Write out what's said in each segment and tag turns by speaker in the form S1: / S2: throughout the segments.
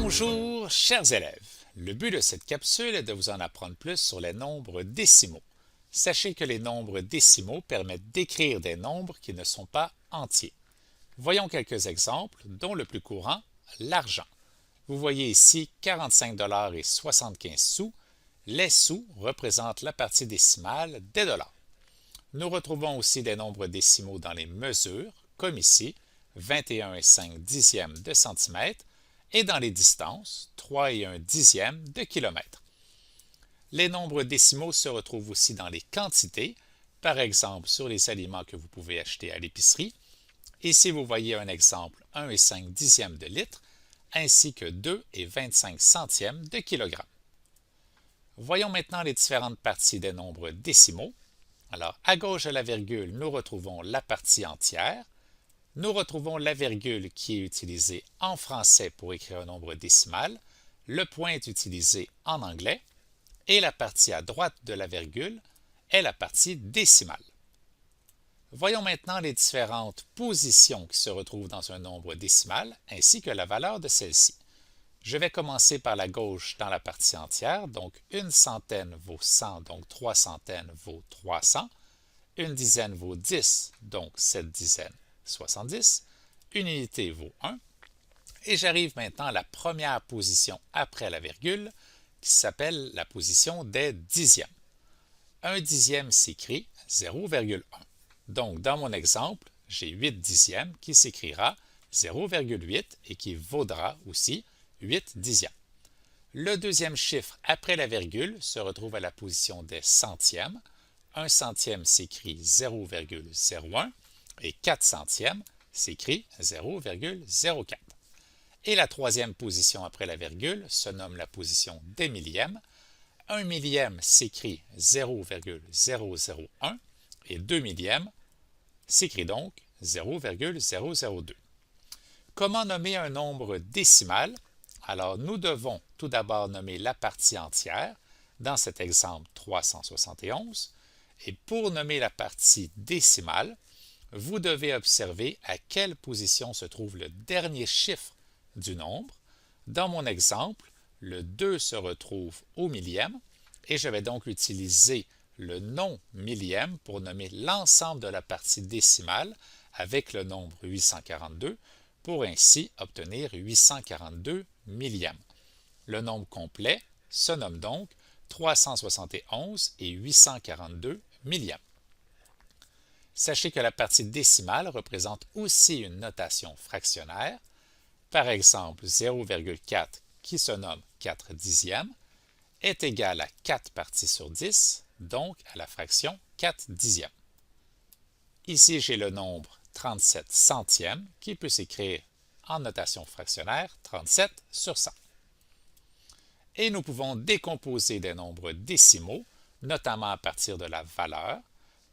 S1: Bonjour, chers élèves. Le but de cette capsule est de vous en apprendre plus sur les nombres décimaux. Sachez que les nombres décimaux permettent d'écrire des nombres qui ne sont pas entiers. Voyons quelques exemples, dont le plus courant, l'argent. Vous voyez ici 45 $ et 75 sous. Les sous représentent la partie décimale des dollars. Nous retrouvons aussi des nombres décimaux dans les mesures, comme ici, 21,5 de centimètre, et dans les distances, 3,1 de kilomètre. Les nombres décimaux se retrouvent aussi dans les quantités, par exemple sur les aliments que vous pouvez acheter à l'épicerie. Ici, vous voyez un exemple 1,5 de litre, ainsi que 2,25 de kilogramme. Voyons maintenant les différentes parties des nombres décimaux. Alors, à gauche de la virgule, nous retrouvons la partie entière. Nous retrouvons la virgule qui est utilisée en français pour écrire un nombre décimal. Le point est utilisé en anglais. Et la partie à droite de la virgule est la partie décimale. Voyons maintenant les différentes positions qui se retrouvent dans un nombre décimal, ainsi que la valeur de celle-ci. Je vais commencer par la gauche dans la partie entière, donc une centaine vaut 100, donc 3 centaines vaut 300. Une dizaine vaut 10, donc 7 dizaines 70. Une unité vaut 1. Et j'arrive maintenant à la première position après la virgule, qui s'appelle la position des dixièmes. Un dixième s'écrit 0,1. Donc, dans mon exemple, j'ai 8 dixièmes qui s'écrira 0,8 et qui vaudra aussi 8 dixièmes. Le deuxième chiffre après la virgule se retrouve à la position des centièmes. Un centième s'écrit 0,01 et 4 centièmes s'écrit 0,04. Et la troisième position après la virgule se nomme la position des millièmes. Un millième s'écrit 0,001 et 2 millièmes s'écrit donc 0,002. Comment nommer un nombre décimal? Alors, nous devons tout d'abord nommer la partie entière, dans cet exemple 371. Et pour nommer la partie décimale, vous devez observer à quelle position se trouve le dernier chiffre du nombre. Dans mon exemple, le 2 se retrouve au millième et je vais donc utiliser le nom millième pour nommer l'ensemble de la partie décimale avec le nombre 842 pour ainsi obtenir 842 millièmes. Le nombre complet se nomme donc 371 et 842 millièmes. Sachez que la partie décimale représente aussi une notation fractionnaire. Par exemple, 0,4 qui se nomme 4 dixièmes est égal à 4 parties sur 10, donc à la fraction 4 dixièmes. Ici, j'ai le nombre 37 centièmes qui peut s'écrire en notation fractionnaire 37 sur 100. Et nous pouvons décomposer des nombres décimaux, notamment à partir de la valeur.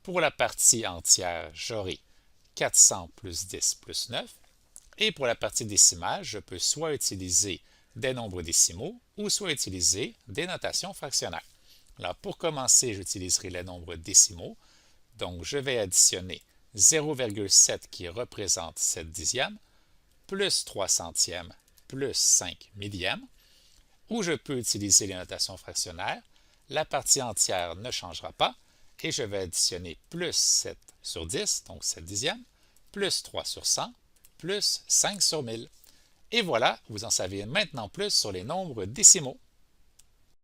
S1: Pour la partie entière, j'aurai 400 plus 10 plus 9. Et pour la partie décimale, je peux soit utiliser des nombres décimaux ou soit utiliser des notations fractionnaires. Alors, pour commencer, j'utiliserai les nombres décimaux. Donc, je vais additionner 0,7 qui représente 7 dixièmes, plus 3 centièmes, plus 5 millièmes. Ou je peux utiliser les notations fractionnaires. La partie entière ne changera pas et je vais additionner plus 7 sur 10, donc 7 dixièmes, plus 3 sur 100, plus 5 sur 1000. Et voilà, vous en savez maintenant plus sur les nombres décimaux.